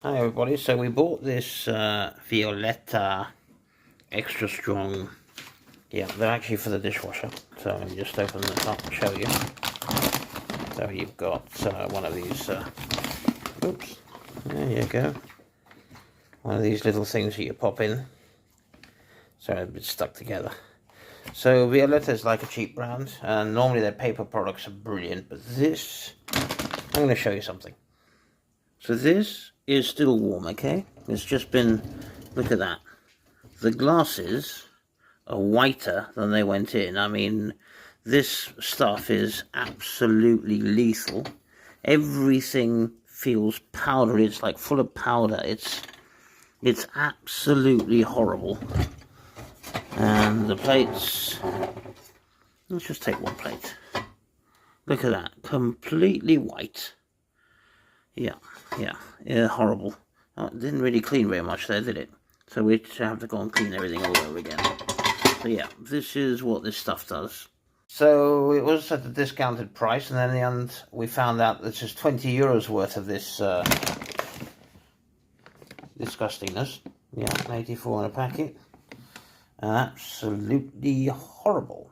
Hi everybody, so we bought this Violeta extra strong, they're actually for the dishwasher, so let me just open this up and show you. So you've got one of these, oops, there you go, one of these little things that you pop in. Sorry, it's stuck together. So Violeta is like a cheap brand, and normally their paper products are brilliant, but this, I'm going to show you something. So this is still warm, okay? It's just been, look at that. The glasses are whiter than they went in. I mean, this stuff is absolutely lethal. Everything feels powdery. It's like full of powder. It's absolutely horrible. And the plates, let's just take one plate. Look at that, completely white. Yeah, horrible. Oh, it didn't really clean very much there, did it? So we have to go and clean everything all over again. So yeah, this is what this stuff does. So it was at a discounted price, and then in the end we found out this is 20 euros worth of this disgustingness. Yeah, 84 in a packet. Absolutely horrible.